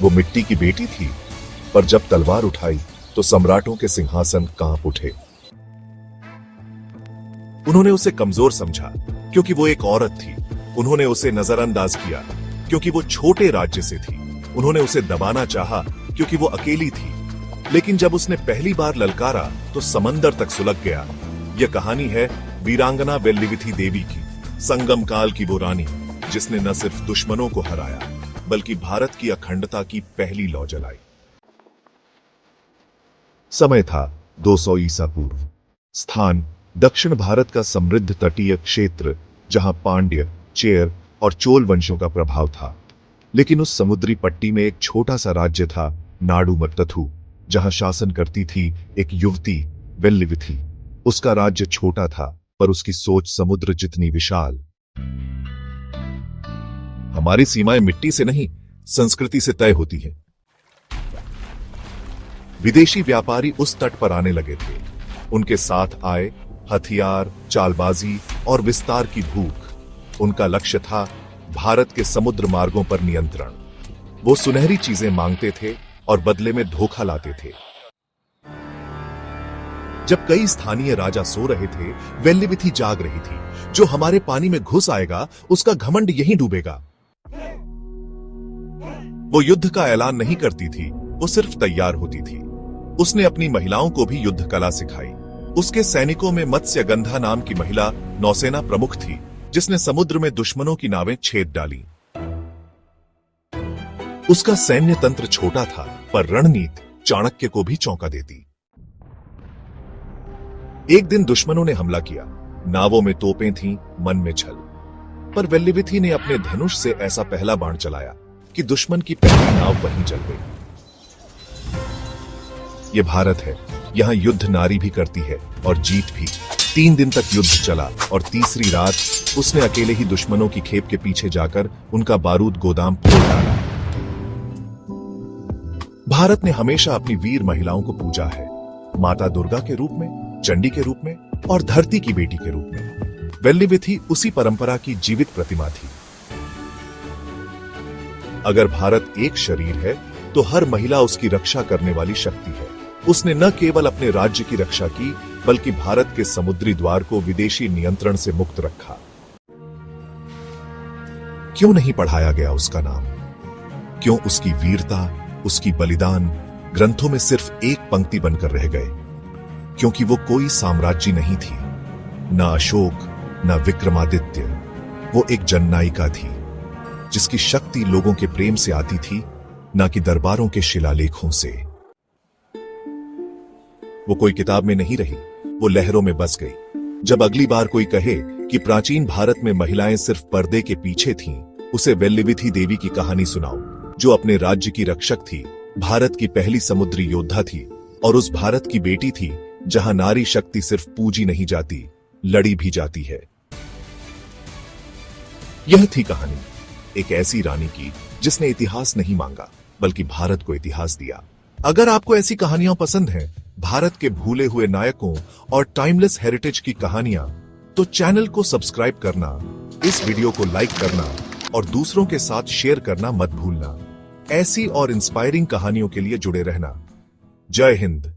वो मिट्टी की बेटी थी, पर जब तलवार उठाई तो सम्राटों के सिंहासन कांप उठे। उन्होंने उसे कमजोर समझा क्योंकि वो एक औरत थी। उन्होंने उसे नजरअंदाज किया क्योंकि वो छोटे राज्य से थी। उन्होंने उसे दबाना चाहा क्योंकि वो अकेली थी। लेकिन जब उसने पहली बार ललकारा तो समंदर तक सुलग गया। यह कहानी है वीरांगना वेल्लीविथी देवी की, संगम काल की वो रानी जिसने न सिर्फ दुश्मनों को हराया बल्कि भारत की अखंडता की पहली लौ जलाई। समय था 200 ईसा पूर्व। स्थान दक्षिण भारत का समृद्ध तटीय क्षेत्र जहां पांड्य, चेर और चोल वंशों का प्रभाव था। लेकिन उस समुद्री पट्टी में एक छोटा सा राज्य था, नाडुमत्तथु, जहां शासन करती थी एक युवती, वेल्लीविथी। उसका राज्य छोटा था पर उसकी सोच समुद्र जितनी विशाल। हमारी सीमाएं मिट्टी से नहीं, संस्कृति से तय होती हैं। विदेशी व्यापारी उस तट पर आने लगे थे। उनके साथ आए हथियार, चालबाजी और विस्तार की भूख। उनका लक्ष्य था भारत के समुद्र मार्गों पर नियंत्रण। वो सुनहरी चीजें मांगते थे और बदले में धोखा लाते थे। जब कई स्थानीय राजा सो रहे थे, वेल्लीविथी जाग रही थी। जो हमारे पानी में घुस आएगा उसका घमंड यहीं डूबेगा। वो युद्ध का ऐलान नहीं करती थी, वो सिर्फ तैयार होती थी। उसने अपनी महिलाओं को भी युद्ध कला सिखाई। उसके सैनिकों में मत्स्यगंधा नाम की महिला नौसेना प्रमुख थी, जिसने समुद्र में दुश्मनों की नावें छेद डाली। उसका सैन्य तंत्र छोटा था पर रणनीति चाणक्य को भी चौंका देती। एक दिन दुश्मनों ने हमला किया। नावों में तोपें थीं, मन में छल। पर वेल्लीविथी ने अपने धनुष से ऐसा पहला बाण चलाया कि दुश्मन की पहली नाव वहीं जल गई। यह भारत है, यहां युद्ध नारी भी करती है और जीत भी। 3 दिन तक युद्ध चला और तीसरी रात उसने अकेले ही दुश्मनों की खेप के पीछे जाकर उनका बारूद गोदाम फोड़ डाला। भारत ने हमेशा अपनी वीर महिलाओं को पूजा है, माता दुर्गा के रूप में, चंडी के रूप में और धरती की बेटी के रूप में। वेल्लीविथी उसी परंपरा की जीवित प्रतिमा थी। अगर भारत एक शरीर है तो हर महिला उसकी रक्षा करने वाली शक्ति है। उसने न केवल अपने राज्य की रक्षा की बल्कि भारत के समुद्री द्वार को विदेशी नियंत्रण से मुक्त रखा। क्यों नहीं पढ़ाया गया उसका नाम? क्यों उसकी वीरता, उसकी बलिदान ग्रंथों में सिर्फ एक पंक्ति बनकर रह गए? क्योंकि वो कोई साम्राज्य नहीं थी, न अशोक न विक्रमादित्य। वो एक जननायिका थी जिसकी शक्ति लोगों के प्रेम से आती थी, न कि दरबारों के शिलालेखों से। वो कोई किताब में नहीं रही, वो लहरों में बस गई। जब अगली बार कोई कहे कि प्राचीन भारत में महिलाएं सिर्फ पर्दे के पीछे थीं, उसे वेल्लीविथी देवी की कहानी सुनाओ, जो अपने राज्य की रक्षक थी, भारत की पहली समुद्री योद्धा थी और उस भारत की बेटी थी जहां नारी शक्ति सिर्फ पूजी नहीं जाती, लड़ी भी जाती है। यह थी कहानी एक ऐसी रानी की जिसने इतिहास नहीं मांगा बल्कि भारत को इतिहास दिया। अगर आपको ऐसी कहानियां पसंद हैं, भारत के भूले हुए नायकों और टाइमलेस हेरिटेज की कहानियां, तो चैनल को सब्सक्राइब करना, इस वीडियो को लाइक करना और दूसरों के साथ शेयर करना मत भूलना। ऐसी और इंस्पायरिंग कहानियों के लिए जुड़े रहना। जय हिंद।